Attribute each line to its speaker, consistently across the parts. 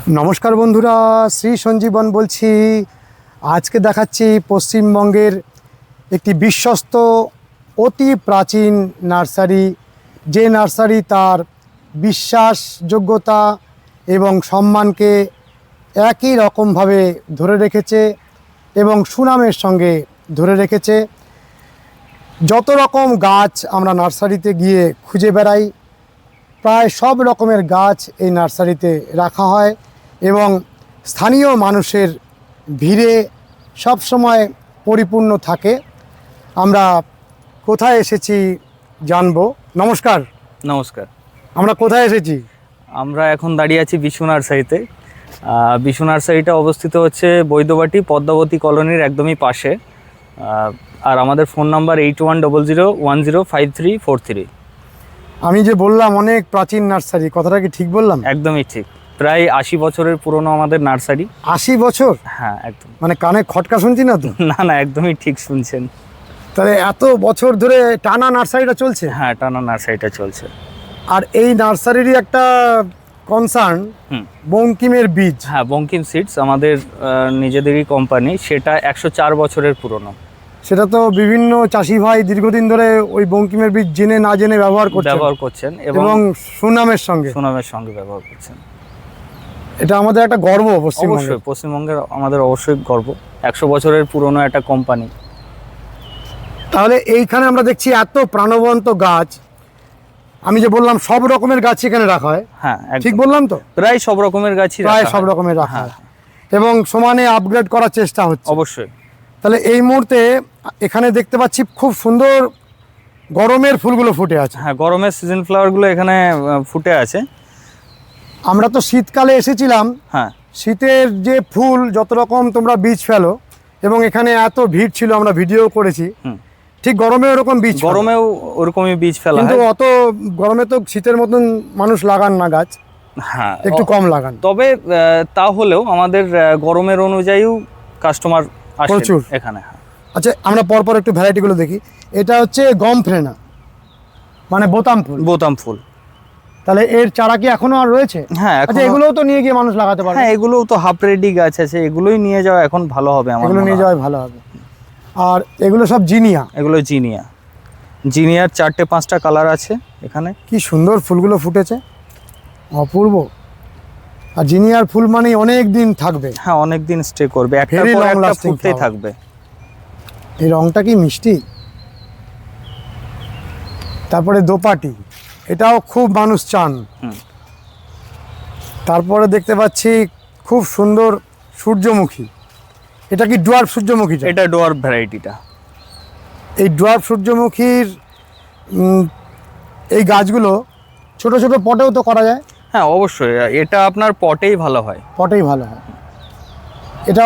Speaker 1: নমস্কার বন্ধুরা, শ্রী সঞ্জীবন বলছি। আজকে দেখাচ্ছি পশ্চিমবঙ্গের একটি বিশ্বস্ত অতি প্রাচীন নার্সারি, যে নার্সারি তার বিশ্বাসযোগ্যতা এবং সম্মানকে একই রকমভাবে ধরে রেখেছে এবং সুনামের সঙ্গে ধরে রেখেছে। যত রকম গাছ আমরা নার্সারিতে গিয়ে খুঁজে বেড়াই, প্রায় সব রকমের গাছ এই নার্সারিতে রাখা হয় এবং স্থানীয় মানুষের ভিড়ে সব সময় পরিপূর্ণ থাকে। আমরা কোথায় এসেছি জানবো। নমস্কার।
Speaker 2: নমস্কার।
Speaker 1: আমরা কোথায় এসেছি?
Speaker 2: আমরা এখন দাঁড়িয়ে আছি বিশু নার্সারিতে। বিশু নার্সারিটা অবস্থিত হচ্ছে বৈদ্যবাটি পদ্মাবতী কলোনির একদমই পাশে। আর আমাদের ফোন নাম্বার 8100105343।
Speaker 1: আমি যে বললাম অনেক প্রাচীন নার্সারি, কথাটা কি ঠিক বললাম?
Speaker 2: একদমই ঠিক, প্রায় 80 বছরের পুরনো আমাদের নার্সারি।
Speaker 1: 80 বছর?
Speaker 2: হ্যাঁ, একদম।
Speaker 1: মানে কানে খটকা শুনছি না তো?
Speaker 2: না, একদমই ঠিক শুনছেন।
Speaker 1: তাহলে এত বছর ধরে টানা নার্সারিটা চলছে?
Speaker 2: হ্যাঁ, টানা নার্সারিটা চলছে।
Speaker 1: আর এই নার্সারিরই একটা কনসার্ন বঙ্কিমের বীজ।
Speaker 2: হ্যাঁ, বঙ্কিম সিডস আমাদের নিজেদেরই কোম্পানি, সেটা 104 বছরের পুরনো।
Speaker 1: সেটা তো বিভিন্ন চাষি ভাই দীর্ঘদিন ধরে ওই বঙ্কিমের বীজ জেনে না জেনে ব্যবহার করছেন এবং সুনামের সঙ্গে
Speaker 2: ব্যবহার করছেন।
Speaker 1: এটা আমাদের একটা গর্ব।
Speaker 2: পশ্চিমবঙ্গের আমাদের অবশ্যই গর্ব, 100 বছরের পুরনো একটা কোম্পানি।
Speaker 1: তাহলে এইখানে আমরা দেখছি এত প্রাণবন্ত গাছ। আমি যে বললাম সব রকমের গাছ এখানে রাখা হয়।
Speaker 2: হ্যাঁ,
Speaker 1: ঠিক বললাম তো?
Speaker 2: প্রায় সব রকমের গাছই
Speaker 1: রাখা হয় এবং সমানে আপগ্রেড করার চেষ্টা হচ্ছে।
Speaker 2: অবশ্যই।
Speaker 1: তাহলে এই মুহূর্তে এখানে দেখতে পাচ্ছি খুব সুন্দর গরমের ফুলগুলো ফুটে আছে।
Speaker 2: হ্যাঁ, গরমের সিজন ফ্লাওয়ারগুলো এখানে ফুটে আছে।
Speaker 1: আমরা তো শীতকালে এসেছিলাম।
Speaker 2: হ্যাঁ,
Speaker 1: শীতের যে ফুল যত রকম তোমরা বীজ ফেলো এবং এখানে এত ভিড় ছিল, আমরা ভিডিও করেছি। ঠিক গরমে ওরকম বীজ,
Speaker 2: গরমেও ওরকমই বীজ ফেলা হয়,
Speaker 1: কিন্তু অত গরমে তো শীতের মতন মানুষ লাগান না গাছ।
Speaker 2: হ্যাঁ,
Speaker 1: একটু কম লাগান।
Speaker 2: তবে তা হলেও আমাদের গরমের অনুযায়ীও কাস্টমার
Speaker 1: প্রচুর
Speaker 2: এখানে।
Speaker 1: আচ্ছা, আমরা পরপর একটু ভ্যারাইটিগুলো দেখি। এটা হচ্ছে গম ফ্রেনা, মানে বোতাম ফুল। তাহলে এর চারা কি এখনো আর রয়েছে?
Speaker 2: হ্যাঁ,
Speaker 1: আচ্ছা, এগুলোও তো নিয়ে গিয়ে মানুষ লাগাতে পারে।
Speaker 2: হ্যাঁ, এগুলোও তো হাফ রেডি গাছ আছে, এগুলোই নিয়ে যাওয়া এখন ভালো হবে।
Speaker 1: এগুলো নিয়ে যাওয়া ভালো হবে। আর এগুলো সব জিনিয়া?
Speaker 2: এগুলো জিনিয়ার 4-5টা কালার আছে এখানে।
Speaker 1: কি সুন্দর ফুলগুলো ফুটেছে, অপূর্ব। আর জিনিয়ার ফুল মানে অনেক দিন থাকবে।
Speaker 2: হ্যাঁ, অনেক দিন স্টে করবে, একটার পর একটা ফুটতেই থাকবে।
Speaker 1: এই রংটা কি মিষ্টি। তারপরে দোপাটি, এটাও খুব মানুষ চান। তারপরে দেখতে পাচ্ছি খুব সুন্দর সূর্যমুখী। এটা কি ডোয়ার্ফ সূর্যমুখী?
Speaker 2: এটা ডোয়ার্ফ ভ্যারাইটিটা।
Speaker 1: এই ডোয়ার্ফ সূর্যমুখীর এই গাছগুলো ছোট ছোট পটেও তো করা যায়?
Speaker 2: হ্যাঁ, অবশ্যই। এটা আপনার পটেই ভালো হয়।
Speaker 1: এটা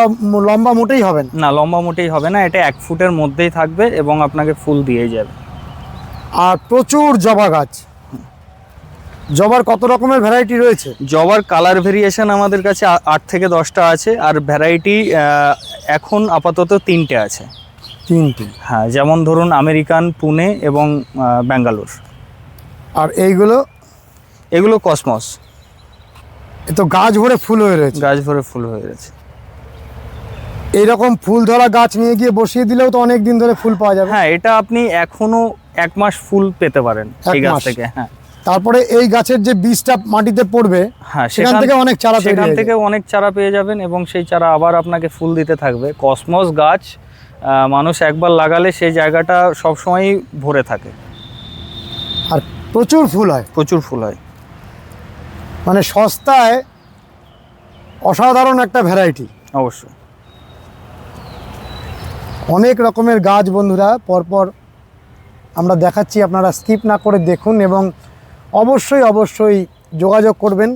Speaker 1: লম্বা মোটেই হবে
Speaker 2: না, লম্বা মোটেই হবে না। এটা 1 ফুটের মধ্যেই থাকবে এবং আপনাকে ফুল দিয়ে যাবে।
Speaker 1: আর প্রচুর জবা গাছ। জবার কত রকমের ভ্যারাইটি রয়েছে?
Speaker 2: জবার কালার ভেরিয়েশন আমাদের কাছে 8 থেকে 10টা আছে। আর ভ্যারাইটি এখন আপাতত 3টে আছে।
Speaker 1: 3টে?
Speaker 2: হ্যাঁ, যেমন ধরুন আমেরিকান, পুনে এবং ব্যাঙ্গালোর।
Speaker 1: আর এগুলো
Speaker 2: কসমস।
Speaker 1: এ তো গাছ ভরে ফুল হয়ে
Speaker 2: রয়েছে।
Speaker 1: এইরকম ফুল ধরা গাছ নিয়ে গিয়ে বসিয়ে দিলেও তো অনেক দিন ধরে ফুল পাওয়া যাবে।
Speaker 2: হ্যাঁ, এটা আপনি এখনো 1 মাস ফুল পেতে পারেন এই গাছ থেকে। হ্যাঁ,
Speaker 1: তারপরে এই গাছের যে বীজটা মাটিতে পড়বে,
Speaker 2: হ্যাঁ,
Speaker 1: সেখান থেকে
Speaker 2: অনেক চারা পেয়ে যাবেন এবং সেই চারা আবার আপনাকে ফুল দিতে থাকবে। কসমস গাছ মানুষ একবার লাগালে সেই জায়গাটা সবসময়ই ভরে থাকে
Speaker 1: আর প্রচুর ফুল হয়। মানে সস্তায় অসাধারণ একটা ভ্যারাইটি।
Speaker 2: অবশ্যই।
Speaker 1: অনেক রকমের গাছ বন্ধুরা পরপর আমরা দেখাচ্ছি, আপনারা স্কিপ না করে দেখুন এবং অবশ্যই যোগাযোগ করবেন।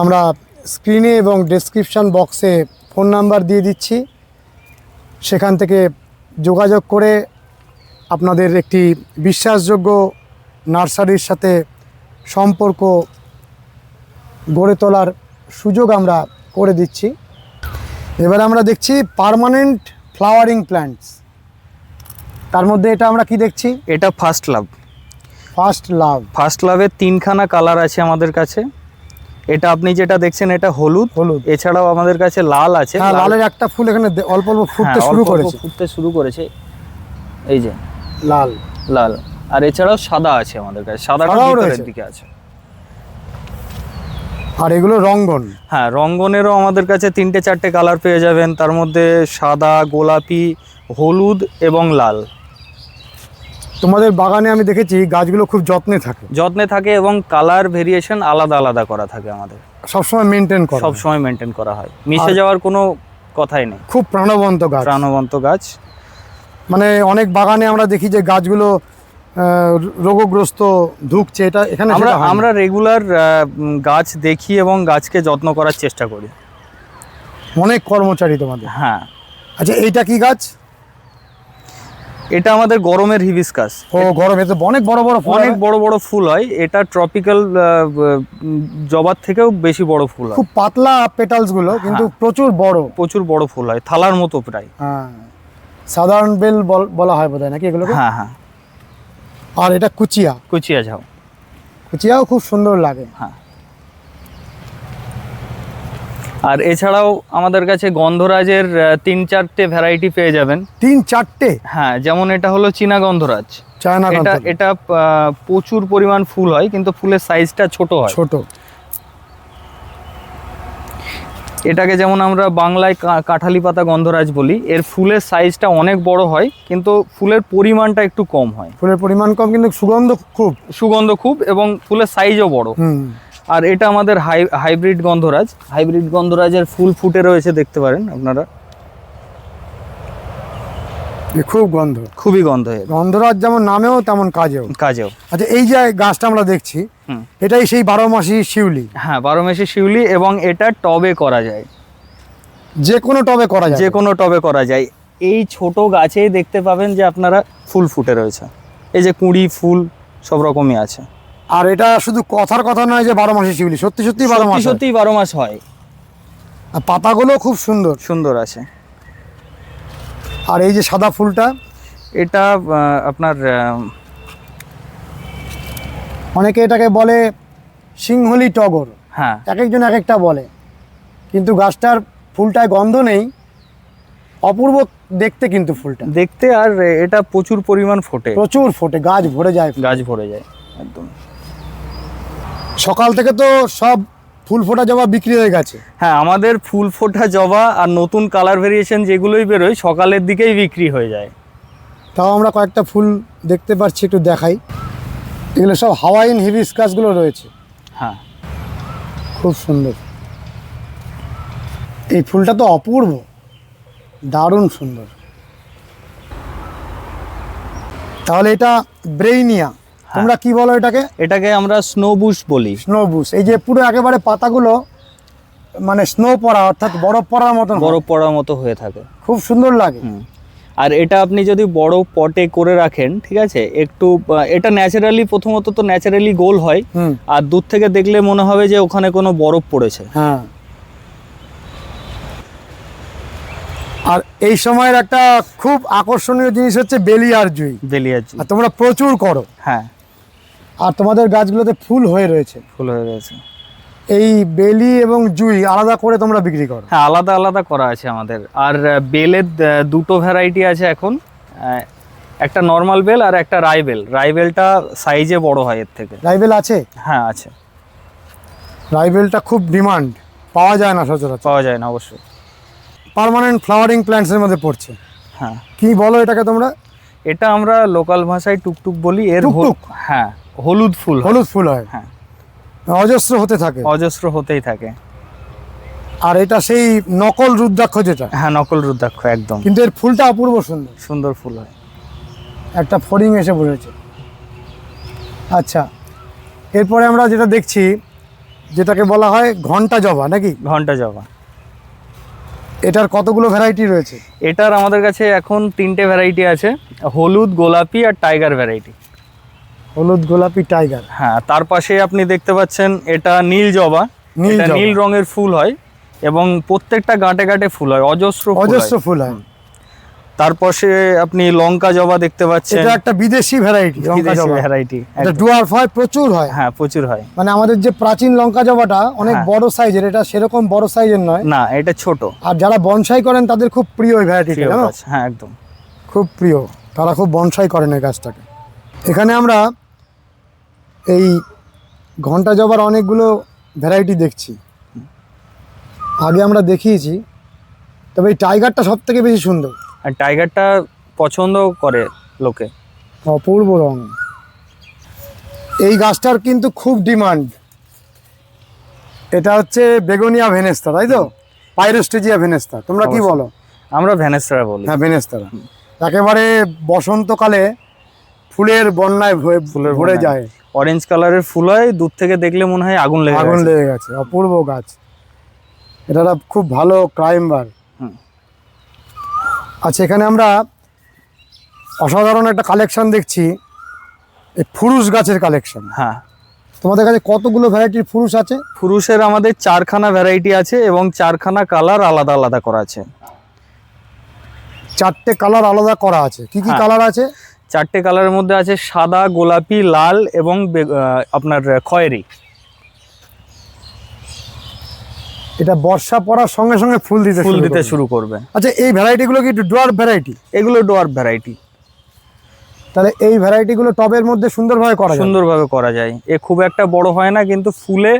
Speaker 1: আমরা স্ক্রিনে এবং ডেসক্রিপশান বক্সে ফোন নাম্বার দিয়ে দিচ্ছি, সেখান থেকে যোগাযোগ করে আপনাদের একটি বিশ্বাসযোগ্য নার্সারির সাথে সম্পর্ক গড়ে তোলার সুযোগ আমরা করে দিচ্ছি। এবার আমরা দেখছি পার্মানেন্ট ফ্লাওয়ারিং প্ল্যান্টস। তার মধ্যে এটা আমরা কি দেখছি?
Speaker 2: এটা ফার্স্ট লাভ।
Speaker 1: ফার্স্ট লাভের
Speaker 2: 3খানা কালার আছে আমাদের কাছে। এটা আপনি যেটা দেখছেন এটা হলুদ।
Speaker 1: হলুদ।
Speaker 2: এছাড়াও আমাদের কাছে লাল আছে।
Speaker 1: হ্যাঁ, লালের একটা ফুল এখানে অল্প অল্প ফুটতে
Speaker 2: হ্যাঁ,
Speaker 1: শুরু
Speaker 2: অল্প অল্প
Speaker 1: করেছে।
Speaker 2: ফুটতে শুরু করেছে, এই যে
Speaker 1: লাল।
Speaker 2: লাল। আর এছাড়াও সাদা আছে আমাদের কাছে, সাদাটা
Speaker 1: সাদাও
Speaker 2: ভিতরের
Speaker 1: রয়েছে?
Speaker 2: দিকে আছে।
Speaker 1: আর এগুলো রঙ্গন।
Speaker 2: হ্যাঁ, রঙ্গনেরও আমাদের কাছে 3-4টে কালার পেয়ে যাবেন, তার মধ্যে সাদা, গোলাপি, হলুদ এবং লাল।
Speaker 1: তোমাদের বাগানে আমি দেখেছি গাছগুলো খুব যত্নে থাকে।
Speaker 2: যত্নে থাকে এবং কালার ভেরিয়েশন আলাদা আলাদা করা থাকে আমাদের,
Speaker 1: সবসময় মেনটেন করা।
Speaker 2: সব সময় মেনটেন করা হয়, মিশে
Speaker 1: আর
Speaker 2: যাওয়ার কোনো কথাই নেই।
Speaker 1: খুব প্রাণবন্ত গাছ।
Speaker 2: প্রাণবন্ত গাছ।
Speaker 1: মানে অনেক বাগানে আমরা দেখি যে গাছগুলো রোগগ্রস্ত ধুকছে, এটা এখানে সেটা হয় না।
Speaker 2: আমরা রেগুলার গাছ দেখি এবং গাছকে যত্ন করার চেষ্টা করি।
Speaker 1: অনেক কর্মচারী তোমাদের।
Speaker 2: হ্যাঁ।
Speaker 1: আচ্ছা, এইটা কি গাছ?
Speaker 2: এটা আমাদের গরমের হিবিস্কাস।
Speaker 1: ও, গরমে তো অনেক বড় বড় ফুল।
Speaker 2: অনেক বড় বড় ফুল হয়, এটা ট্রপিক্যাল জবার থেকেও বেশি বড় ফুল হয়।
Speaker 1: খুব পাতলা পেটালস গুলো, কিন্তু প্রচুর বড়।
Speaker 2: প্রচুর বড় ফুল হয়, থালার মতো প্রায়।
Speaker 1: হ্যাঁ, সাধারণ বেল বলা হয় বোধহয় নাকি এগুলোকে?
Speaker 2: হ্যাঁ হ্যাঁ।
Speaker 1: আর এটা কুচিয়া।
Speaker 2: কুচিয়া ঝাউ।
Speaker 1: কুচিয়াও খুব সুন্দর লাগে।
Speaker 2: হ্যাঁ। আর এছাড়াও আমাদের কাছে গন্ধরাজের 3-4টে ভ্যারাইটি পেয়ে যাবেন।
Speaker 1: 3-4টে?
Speaker 2: হ্যাঁ, যেমন এটা হলো চীনা গন্ধরাজ।
Speaker 1: চায়না
Speaker 2: এটা
Speaker 1: গন্ধরাজ।
Speaker 2: এটা প্রচুর পরিমাণ ফুল হয়, কিন্তু ফুলের সাইজটা ছোট হয়।
Speaker 1: ছোট।
Speaker 2: এটাকে যেমন আমরা বাংলায় কাঁঠালি পাতা গন্ধরাজ বলি। এর ফুলের সাইজটা অনেক বড় হয়, কিন্তু ফুলের পরিমাণটা একটু কম হয়।
Speaker 1: ফুলের পরিমাণ কম, কিন্তু সুগন্ধ খুব।
Speaker 2: সুগন্ধ খুব এবং ফুলের সাইজও বড়। আর এটা আমাদের হাইব্রিড গন্ধরাজ। হাইব্রিড গন্ধরাজের ফুল ফুটে রয়েছে, দেখতে পারেন আপনারা।
Speaker 1: খুব গন্ধ,
Speaker 2: খুবই গন্ধ।
Speaker 1: গন্ধরাজ যেমন নামেও তেমন কাজেও। আচ্ছা, এই যে গাছটা আমরা দেখছি, এটাই সেই 12 মাসি শিউলি?
Speaker 2: হ্যাঁ, 12 মাসি শিউলি, এবং এটা টবে করা যায়।
Speaker 1: যে কোনো টবে করা যায়?
Speaker 2: যে কোনো টবে করা যায়। এই ছোট গাছেই দেখতে পাবেন যে আপনারা ফুল ফুটে রয়েছে, এই যে কুঁড়ি, ফুল সব রকমই আছে।
Speaker 1: আর এটা শুধু কথার কথা নয় যে 12 মাসি শিউলি, সত্যি সত্যি 12 মাস?
Speaker 2: সত্যি 12 মাস হয়।
Speaker 1: আর পাতাগুলো খুব সুন্দর
Speaker 2: সুন্দর আছে।
Speaker 1: আর এই যে সাদা ফুলটা,
Speaker 2: এটা আপনার
Speaker 1: অনেকে এটাকে বলে সিংহলি টগর।
Speaker 2: হ্যাঁ,
Speaker 1: এক একজন এক একটা বলে, কিন্তু গাছটার ফুলটায় গন্ধ নেই, অপূর্ব দেখতে কিন্তু ফুলটা
Speaker 2: দেখতে। আর এটা প্রচুর পরিমাণ ফোটে,
Speaker 1: প্রচুর ফোটে, গাছ ভরে যায়।
Speaker 2: গাছ ভরে যায় একদম।
Speaker 1: সকাল থেকে তো সব ফুল ফোটা জবা বিক্রি হয়ে গেছে।
Speaker 2: হ্যাঁ, আমাদের ফুল ফোটা জবা আর নতুন কালার ভেরিয়েশন যেগুলোই বেরোয় সকালের দিকেই বিক্রি হয়ে যায়।
Speaker 1: তাও আমরা কয়েকটা ফুল দেখতে পাচ্ছি, একটু দেখাই। এগুলো সব হাওয়াইন হিবিস্কাসগুলো রয়েছে।
Speaker 2: হ্যাঁ,
Speaker 1: খুব সুন্দর। এই ফুলটা তো অপূর্ব, দারুণ সুন্দর। তাহলে এটা ব্রেইনিয়া, তোমরা কি বলো এটাকে?
Speaker 2: এটাকে আমরা স্নোবুশ বলি।
Speaker 1: স্নোবুশ। এই যে পুরো একেবারে পাতাগুলো মানে স্নো পড়া, অর্থাৎ বরফ পড়ার মতন,
Speaker 2: বরফ পড়ার মতো হয়ে থাকে,
Speaker 1: খুব সুন্দর লাগে।
Speaker 2: আর এটা আপনি যদি বড় পটে করে রাখেন, ঠিক আছে, একটু এটা ন্যাচারালি, প্রথমত তো ন্যাচারালি গোল হয়, আর দূর থেকে দেখলে মনে হবে যে ওখানে কোনো বরফ পড়েছে।
Speaker 1: হ্যাঁ। আর এই সময়ের একটা খুব আকর্ষণীয় জিনিস হচ্ছে বেলিয়ার জুঁই।
Speaker 2: বেলিয়ার জুঁই।
Speaker 1: আর তোমরা প্রচুর করো।
Speaker 2: হ্যাঁ।
Speaker 1: আর তোমাদের গাছগুলোতে ফুল হয়ে রয়েছে।
Speaker 2: ফুল হয়ে রয়েছে।
Speaker 1: এই বেলি এবং জুঁই আলাদা করে তোমরা বিক্রি করো?
Speaker 2: হ্যাঁ, আলাদা আলাদা করা আছে আমাদের। আর বেলের দুটো ভ্যারাইটি আছে এখন, একটা নর্মাল বেল আর একটা রাইবেল। রাইবেলটা সাইজে বড় হয় এর থেকে।
Speaker 1: রাইবেল আছে?
Speaker 2: হ্যাঁ, আছে।
Speaker 1: রাইবেলটা খুব ডিমান্ড, পাওয়া যায় না সচরাচর।
Speaker 2: পাওয়া যায় না অবশ্যই।
Speaker 1: পার্মানেন্ট ফ্লাওয়ারিং প্ল্যান্টসের মধ্যে পড়ছে।
Speaker 2: হ্যাঁ।
Speaker 1: কি বলো এটাকে তোমরা?
Speaker 2: এটা আমরা লোকাল ভাষায় টুকটুক বলি। এর
Speaker 1: টুকটুক?
Speaker 2: হ্যাঁ, হলুদ ফুল।
Speaker 1: হলুদ ফুল হয়।
Speaker 2: হ্যাঁ,
Speaker 1: অজস্র হতে থাকে।
Speaker 2: অজস্র হতেই থাকে।
Speaker 1: আর এটা সেই নকল রুদ্রাক্ষ যেটা?
Speaker 2: হ্যাঁ, নকল রুদ্রাক্ষ একদম।
Speaker 1: কিন্তু এর ফুলটা অপূর্ব সুন্দর,
Speaker 2: সুন্দর ফুল হয়।
Speaker 1: একটা ফড়িং এসে বসেছে। আচ্ছা, এরপরে আমরা যেটা দেখছি, যেটাকে বলা হয় ঘন্টা জবা নাকি?
Speaker 2: ঘন্টা জবা।
Speaker 1: এটার কতগুলো ভ্যারাইটি রয়েছে?
Speaker 2: এটার আমাদের কাছে এখন 3টে ভ্যারাইটি আছে, হলুদ, গোলাপি আর টাইগার ভ্যারাইটি।
Speaker 1: হলুদ, গোলাপি, টাইগার।
Speaker 2: হ্যাঁ, তার পাশে আপনি দেখতে পাচ্ছেন এটা নীল জবা। এটা নীল রঙের ফুল হয় এবং প্রত্যেকটা গাঁটে গাঁটে ফুল হয়, অজস্র
Speaker 1: ফুল হয়।
Speaker 2: তারপর সে আপনি লঙ্কা জবা দেখতে পাচ্ছেন,
Speaker 1: এটা একটা বিদেশি ভ্যারাইটি লঙ্কা জবা।
Speaker 2: ভ্যারাইটি,
Speaker 1: এটা ডুয়ার্ফ হয়, প্রচুর হয়।
Speaker 2: হ্যাঁ প্রচুর হয়।
Speaker 1: মানে আমাদের যে প্রাচীন লঙ্কা জবাটা অনেক
Speaker 2: হ্যাঁ।
Speaker 1: বড় সাইজের, এটা সেরকম বড় সাইজের নয়।
Speaker 2: না, এটা ছোট।
Speaker 1: আর যারা বনসাই করেন তাদের খুব প্রিয় এই ভ্যারাইটিটা,
Speaker 2: প্রিয়
Speaker 1: জানো?
Speaker 2: গাছ, হ্যাঁ একদম।
Speaker 1: খুব প্রিয়, তারা খুব বনসাই করেন এই গাছটাকে। এখানে আমরা এই ঘন্টা জবার অনেকগুলো ভ্যারাইটি দেখছি, আগে আমরা দেখিয়েছি, তবে এই টাইগারটা সব থেকে বেশি সুন্দর।
Speaker 2: আর টাইগারটা পছন্দ করে লোকে।
Speaker 1: অপূর্ব রং। এই গাছটার কিন্তু খুব ডিমান্ড। এটা হচ্ছে বেগোনিয়া ভেনেস্তা, তাই তো? পাইরোস্টেজিয়া ভেনেস্তা, তোমরা কি
Speaker 2: অবশ্যই।
Speaker 1: বলো?
Speaker 2: আমরা ভ্যানেস্টারা বলি।
Speaker 1: হ্যাঁ, ভেনেস্তারা। একেবারে বসন্তকালে ফুলের বন্যায় ভরে
Speaker 2: বন্যায়।
Speaker 1: যায়।
Speaker 2: অরেঞ্জ কালারের ফুল হয়, দূর থেকে দেখলে মনে হয় আগুন লেগে
Speaker 1: আগুন
Speaker 2: গেছে।
Speaker 1: লেগে গেছে, অপূর্ব গাছ। এটা একটা খুব ভালো ক্লাইম্বার।
Speaker 2: হুম।
Speaker 1: আচ্ছা, এখানে আমরা অসাধারণ একটা কালেকশন দেখছি, এই ফুরুস গাছের কালেকশন।
Speaker 2: হ্যাঁ,
Speaker 1: তোমাদের কাছে কতগুলো ভ্যারাইটির ফুরুস আছে?
Speaker 2: ফুরুষের আমাদের 4খানা ভ্যারাইটি আছে এবং 4খানা কালার আলাদা আলাদা করা আছে।
Speaker 1: 4টে কালার আলাদা করা আছে। কি কি
Speaker 2: হ্যাঁ।
Speaker 1: কালার আছে?
Speaker 2: 4টে কালারের মধ্যে আছে সাদা, গোলাপি, লাল এবং আপনার খয়েরি।
Speaker 1: এটা বর্ষা পড়ার সঙ্গে সঙ্গে ফুল দিতে
Speaker 2: শুরু করবে।
Speaker 1: আচ্ছা, এই ভ্যারাইটিগুলো কি ডুয়ার্ফ ভ্যারাইটি?
Speaker 2: এগুলো ডোয়ার্ফ ভ্যারাইটি।
Speaker 1: তাহলে এই ভ্যারাইটিগুলো টবের মধ্যে সুন্দরভাবে করা যায়?
Speaker 2: সুন্দরভাবে করা যায়। এ খুব একটা বড় হয় না, কিন্তু ফুলে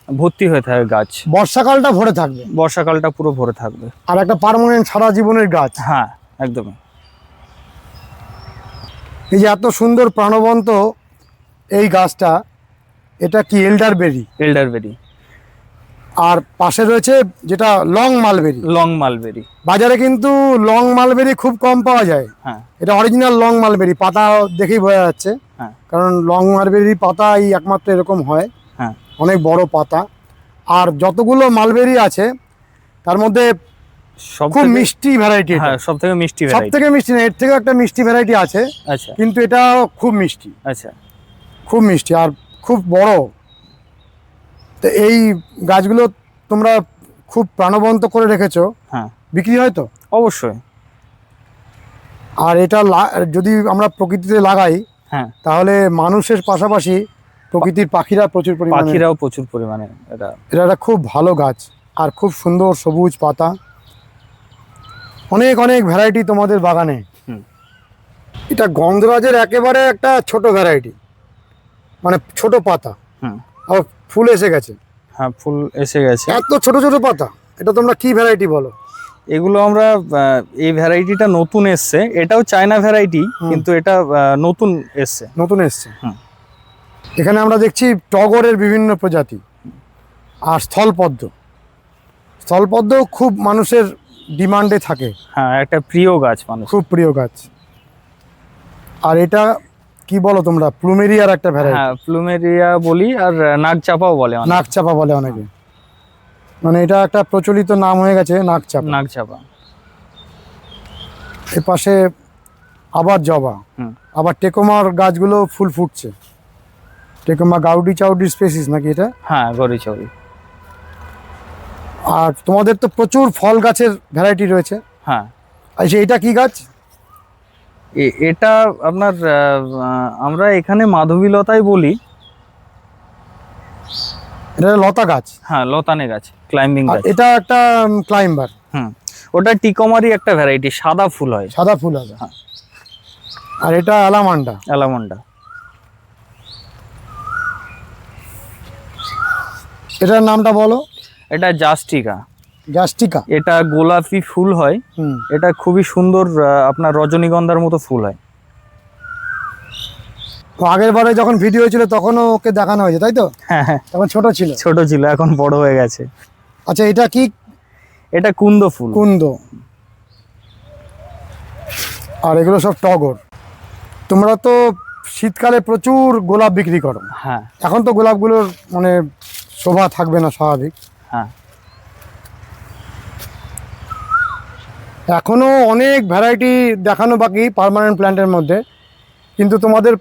Speaker 2: ভর্তি হয়ে থাকে গাছ।
Speaker 1: বর্ষাকালটা ভরে থাকবে,
Speaker 2: বর্ষাকালটা পুরো ভরে থাকবে।
Speaker 1: আর একটা পার্মানেন্ট সারা জীবনের গাছ।
Speaker 2: হ্যাঁ একদমই।
Speaker 1: এই যে এত সুন্দর প্রাণবন্ত এই গাছটা, এটা কি এল্ডারবেরি?
Speaker 2: এল্ডারবেরি।
Speaker 1: আর পাশে রয়েছে যেটা লং মালবেরি।
Speaker 2: Long mulberry.
Speaker 1: বাজারে কিন্তু লং মালবেরি খুব কম পাওয়া যায়।
Speaker 2: হ্যাঁ
Speaker 1: এটা অরিজিনাল লং মালবেরি, পাতা দেখেই বোঝা যাচ্ছে।
Speaker 2: হ্যাঁ
Speaker 1: কারণ লং মালবেরির পাতা এই একমাত্র এরকম হয়,
Speaker 2: হ্যাঁ।
Speaker 1: অনেক বড় পাতা। আর যতগুলো মালবেরি আছে তার মধ্যে খুব মিষ্টি ভ্যারাইটি।
Speaker 2: হ্যাঁ, সব থেকে মিষ্টি
Speaker 1: সব
Speaker 2: ভ্যারাইটি।
Speaker 1: থেকে মিষ্টি না, এর থেকে একটা মিষ্টি ভ্যারাইটি আছে।
Speaker 2: আচ্ছা
Speaker 1: কিন্তু এটা খুব মিষ্টি,
Speaker 2: আচ্ছা।
Speaker 1: খুব মিষ্টি আর খুব বড়। তো এই গাছগুলো তোমরা খুব প্রাণবন্ত করে রেখেছো,
Speaker 2: হ্যাঁ
Speaker 1: বিক্রি হয় তো?
Speaker 2: অবশ্যই।
Speaker 1: আর এটা যদি আমরা প্রকৃতিতে লাগাই,
Speaker 2: হ্যাঁ,
Speaker 1: তাহলে মানুষের পাশাপাশি প্রকৃতির পাখিরা প্রচুর পরিমাণে,
Speaker 2: পাখিরাও প্রচুর পরিমাণে। এটা
Speaker 1: একটা খুব ভালো গাছ আর খুব সুন্দর সবুজ পাতা। অনেক অনেক ভ্যারাইটি তোমাদের বাগানে।
Speaker 2: হুম।
Speaker 1: এটা গন্ধরাজের একেবারে একটা ছোট ভ্যারাইটি, মানে ছোট পাতা,
Speaker 2: হুম।
Speaker 1: আর ফুল এসে গেছে।
Speaker 2: হ্যাঁ, ফুল এসে গেছে।
Speaker 1: এত ছোট ছোট পাতা, এটা তোমরা কি ভ্যারাইটি বলো?
Speaker 2: এগুলো আমরা এই ভ্যারাইটিটা নতুন এসছে। এটাও চায়না ভ্যারাইটি, কিন্তু এটা নতুন এসছে।
Speaker 1: নতুন এসছে।
Speaker 2: হুম।
Speaker 1: এখানে আমরা দেখছি টগরের বিভিন্ন প্রজাতি আর স্থলপদ্ম। স্থলপদ্ম খুব মানুষের ডিমান্ডে থাকে,
Speaker 2: হ্যাঁ, একটা প্রিয় গাছ মানুষ।
Speaker 1: খুব প্রিয় গাছ। আর এটা কি বলো তোমরা? প্লুমেরিয়ার একটা ভ্যারাইটি।
Speaker 2: হ্যাঁ, প্লুমেরিয়া বলি, আর নাগচাপাও বলে অনেকে।
Speaker 1: নাকচাপা বলে অনেকে, মানে এটা একটা প্রচলিত নাম হয়ে গেছে, নাকচাপা।
Speaker 2: নাগচাপা।
Speaker 1: এর পাশে আবার জবা,
Speaker 2: হুম।
Speaker 1: আবার টেকোমার গাছগুলো ফুল ফুটছে। টেকোমা গাউডি চাউডি স্পেসিস নাকি এটা?
Speaker 2: হ্যাঁ, গরি চৌরি।
Speaker 1: আর তোমাদের তো প্রচুর ফল গাছের ভ্যারাইটি রয়েছে।
Speaker 2: হ্যাঁ।
Speaker 1: আচ্ছা, এটা কি গাছ?
Speaker 2: এটা আপনার আমরা এখানে মাধবীলতাই বলি।
Speaker 1: এটা লতা গাছ।
Speaker 2: হ্যাঁ, লতানে গাছ, ক্লাইম্বিং
Speaker 1: আর
Speaker 2: গাছ।
Speaker 1: এটা একটা ক্লাইম্বার।
Speaker 2: হুম। ওটা টিকমারি একটা ভ্যারাইটি, সাদা ফুল হয়।
Speaker 1: সাদা ফুল আছে।
Speaker 2: হ্যাঁ।
Speaker 1: আর এটা অ্যালামান্ডা।
Speaker 2: অ্যালামন্ডা।
Speaker 1: এটার নামটা বলো।
Speaker 2: এটা জাস্টিকা।
Speaker 1: জাস্টিকা।
Speaker 2: এটা গোলাপি ফুল হয়।
Speaker 1: হুম।
Speaker 2: এটা খুবই সুন্দর, আপনার রজনীগন্ধার মতো ফুল হয়।
Speaker 1: তো আগের বারে যখন ভিডিও হয়েছিল তখনও ওকে দেখানো হয়েছে, তাই তো?
Speaker 2: হ্যাঁ হ্যাঁ,
Speaker 1: তখন ছোট ছিল।
Speaker 2: ছোট ছিল, এখন বড় হয়ে গেছে।
Speaker 1: আচ্ছা, এটা কি?
Speaker 2: এটা কুন্দ ফুল।
Speaker 1: কুন্দ। আর এগুলো সব টগর। তোমরা তো শীতকালে প্রচুর গোলাপ বিক্রি করো।
Speaker 2: হ্যাঁ
Speaker 1: এখন তো গোলাপগুলোর মানে শোভা থাকবে না, স্বাভাবিক।
Speaker 2: হ্যাঁ।
Speaker 1: এখনো অনেক ভ্যারাইটি দেখানো বাকি পার্মানেন্ট প্ল্যান্টের মধ্যে, কিন্তু তোমাদের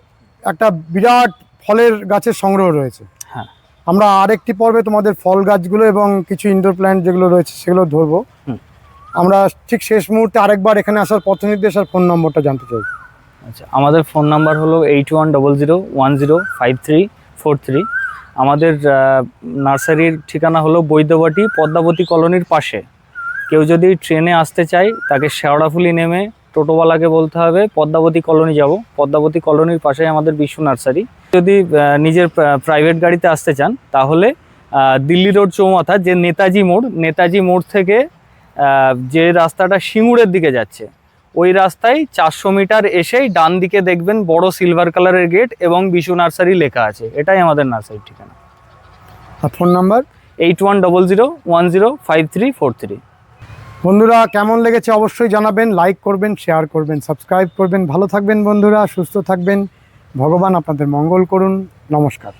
Speaker 1: একটা বিরাট ফলের গাছের সংগ্রহ রয়েছে।
Speaker 2: হ্যাঁ।
Speaker 1: আমরা আরেকটি পর্বে তোমাদের ফল গাছগুলো এবং কিছু ইনডোর প্ল্যান্ট যেগুলো রয়েছে সেগুলো ধরবো।
Speaker 2: হুম।
Speaker 1: আমরা ঠিক শেষ মুহূর্তে আরেকবার এখানে আসার পথ নির্দেশ আর ফোন নম্বরটা জানতে চাই।
Speaker 2: আচ্ছা, আমাদের ফোন নাম্বার হলো 8100105343। আমাদের নার্সারির ঠিকানা হলো বৈদ্যবাটি পদ্মাবতী কলোনির পাশে। কেউ যদি ট্রেনে আসতে চায় তাকে শেওড়াফুলি নেমে টোটোওয়ালাকে বলতে হবে পদ্মাবতী কলোনি যাব। পদ্মাবতী কলোনির পাশে আমাদের বিশ্ব নার্সারি। যদি নিজের প্রাইভেট গাড়িতে আসতে চান তাহলে দিল্লি রোড চৌমাথা যে নেতাজি মোড় থেকে যে রাস্তাটা সিঙ্গুরের দিকে যাচ্ছে ওই রাস্তায় 400 মিটার এসেই ডান দিকে দেখবেন বড় সিলভার কালারের গেট এবং বিশু নার্সারি লেখা আছে। এটাই আমাদের নার্সারির ঠিকানা।
Speaker 1: আর ফোন নাম্বার
Speaker 2: 8100105343।
Speaker 1: বন্ধুরা কেমন লেগেছে অবশ্যই জানাবেন, লাইক করবেন, শেয়ার করবেন, সাবস্ক্রাইব করবেন। ভালো থাকবেন বন্ধুরা, সুস্থ থাকবেন, ভগবান আপনাদের মঙ্গল করুন। নমস্কার।